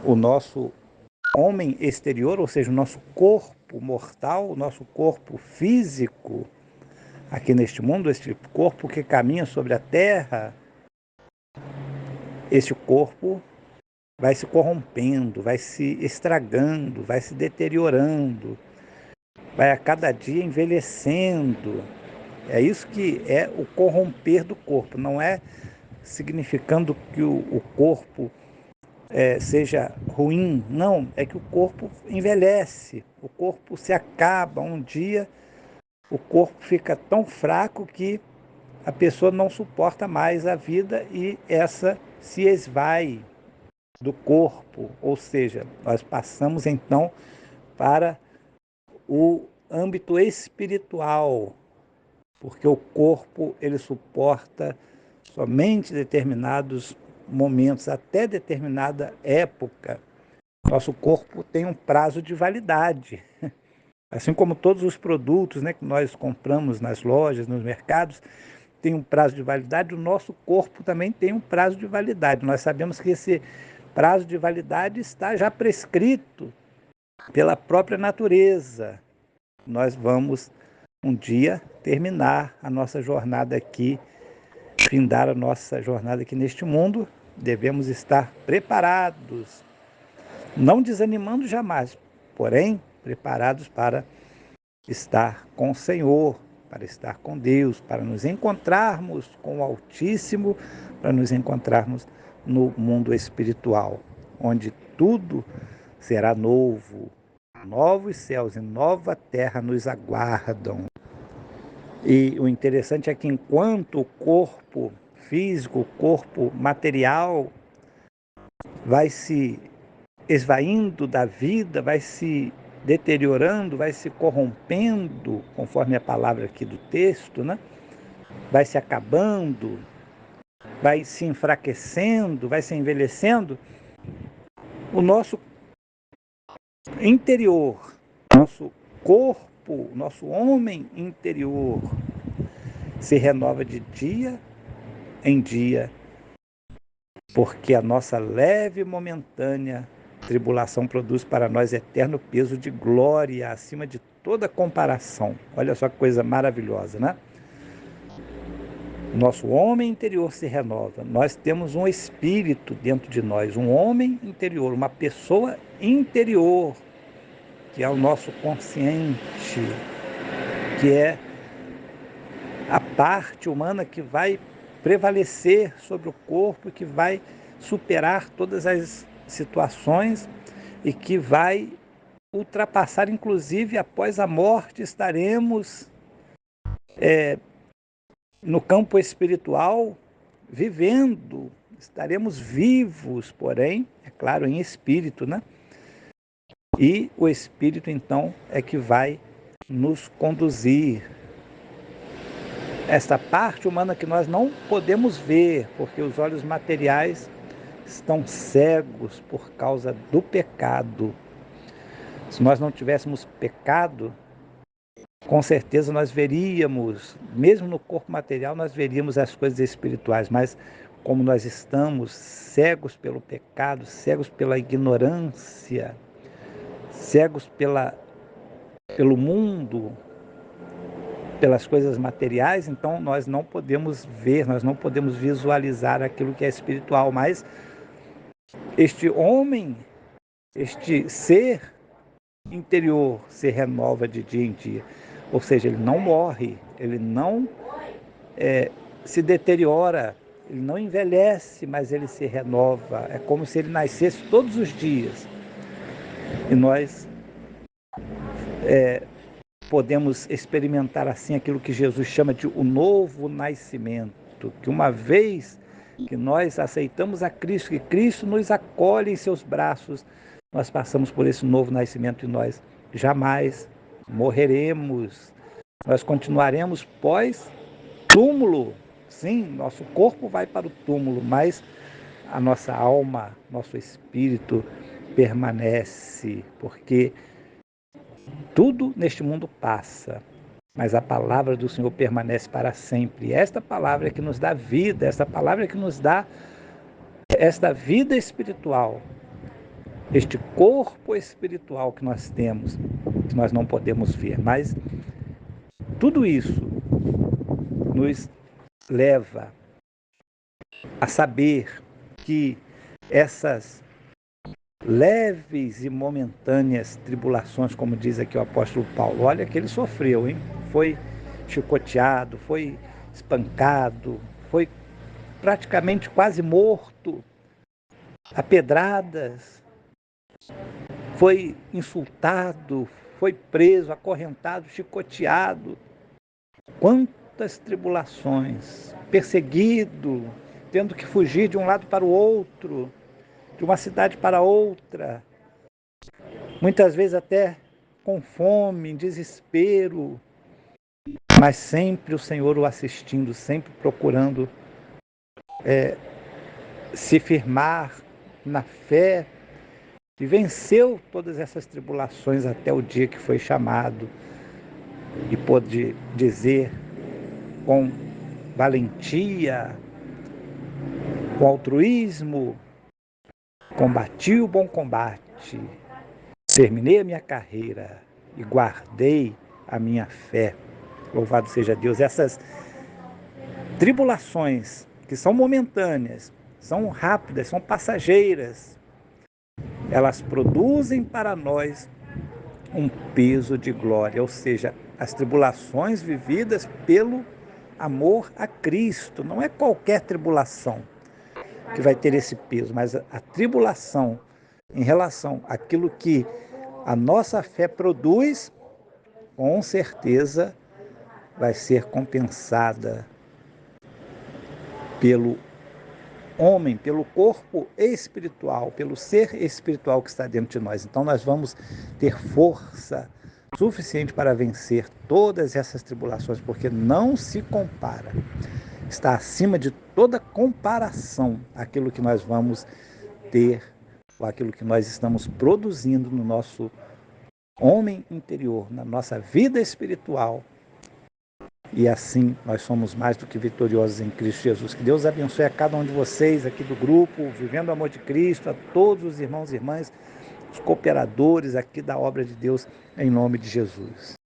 o nosso homem exterior, ou seja, o nosso corpo mortal, o nosso corpo físico aqui neste mundo, este corpo que caminha sobre a terra, este corpo vai se corrompendo, vai se estragando, vai se deteriorando, vai a cada dia envelhecendo. É isso que é o corromper do corpo, não é significando que o corpo seja ruim, não, é que o corpo envelhece, o corpo se acaba, um dia o corpo fica tão fraco que a pessoa não suporta mais a vida e essa se esvai do corpo, ou seja, nós passamos então para o âmbito espiritual, porque o corpo ele suporta somente determinados momentos, até determinada época. Nosso corpo tem um prazo de validade. Assim como todos os produtos, né, que nós compramos nas lojas, nos mercados, tem um prazo de validade, o nosso corpo também tem um prazo de validade. Nós sabemos que esse prazo de validade está já prescrito pela própria natureza. Nós vamos um dia terminar a nossa jornada aqui, findar a nossa jornada aqui neste mundo. Devemos estar preparados, não desanimando jamais, porém preparados para estar com o Senhor, para estar com Deus, para nos encontrarmos com o Altíssimo, para nos encontrarmos no mundo espiritual, onde tudo será novo, novos céus e nova terra nos aguardam. E o interessante é que enquanto o corpo físico, o corpo material vai se esvaindo da vida, vai se deteriorando, vai se corrompendo, conforme a palavra aqui do texto, né? Vai se acabando, vai se enfraquecendo, vai se envelhecendo, o nosso interior, nosso corpo, nosso homem interior se renova de dia em dia, porque a nossa leve e momentânea tribulação produz para nós eterno peso de glória acima de toda comparação. Olha só que coisa maravilhosa, né? Nosso homem interior se renova. Nós temos um espírito dentro de nós, um homem interior, uma pessoa interior, que é o nosso consciente, que é a parte humana que vai prevalecer sobre o corpo, que vai superar todas as situações e que vai ultrapassar, inclusive após a morte, estaremos no campo espiritual vivendo, estaremos vivos, porém, é claro, em espírito, né? E o espírito, então, é que vai nos conduzir. Esta parte humana que nós não podemos ver, porque os olhos materiais estão cegos por causa do pecado. Se nós não tivéssemos pecado, com certeza nós veríamos, mesmo no corpo material, nós veríamos as coisas espirituais, mas como nós estamos cegos pelo pecado, cegos pela ignorância, cegos pelo mundo, pelas coisas materiais, então nós não podemos ver, nós não podemos visualizar aquilo que é espiritual, mas este homem, este ser interior se renova de dia em dia, ou seja, ele não morre, ele não se deteriora, ele não envelhece, mas ele se renova, é como se ele nascesse todos os dias. E nós podemos experimentar assim aquilo que Jesus chama de o novo nascimento, que uma vez que nós aceitamos a Cristo, que Cristo nos acolhe em seus braços, nós passamos por esse novo nascimento e nós jamais morreremos. Nós continuaremos pós-túmulo. Sim, nosso corpo vai para o túmulo, mas a nossa alma, nosso espírito permanece, porque tudo neste mundo passa, mas a palavra do Senhor permanece para sempre. E esta palavra é que nos dá vida, esta palavra é que nos dá esta vida espiritual. este corpo espiritual que nós temos, que nós não podemos ver. Mas tudo isso nos leva a saber que essas leves e momentâneas tribulações, como diz aqui o apóstolo Paulo, olha que ele sofreu, hein? Foi chicoteado, foi espancado, foi praticamente quase morto a pedradas, foi insultado, foi preso, acorrentado, chicoteado. Quantas tribulações, perseguido, tendo que fugir de um lado para o outro, de uma cidade para outra, muitas vezes até com fome, desespero, mas sempre o Senhor o assistindo, sempre procurando se firmar na fé, e venceu todas essas tribulações até o dia que foi chamado e pôde dizer com valentia, com altruísmo: combati o bom combate, terminei a minha carreira e guardei a minha fé. Louvado seja Deus. Essas tribulações que são momentâneas, são rápidas, são passageiras, elas produzem para nós um peso de glória, ou seja, as tribulações vividas pelo amor a Cristo. Não é qualquer tribulação que vai ter esse peso, mas a tribulação em relação àquilo que a nossa fé produz, com certeza vai ser compensada pelo homem, pelo corpo espiritual, pelo ser espiritual que está dentro de nós. Então nós vamos ter força suficiente para vencer todas essas tribulações, porque não se compara, está acima de toda comparação aquilo que nós vamos ter, ou aquilo que nós estamos produzindo no nosso homem interior, na nossa vida espiritual. E assim nós somos mais do que vitoriosos em Cristo Jesus. Que Deus abençoe a cada um de vocês aqui do grupo, Vivendo o Amor de Cristo, a todos os irmãos e irmãs, os cooperadores aqui da obra de Deus, em nome de Jesus.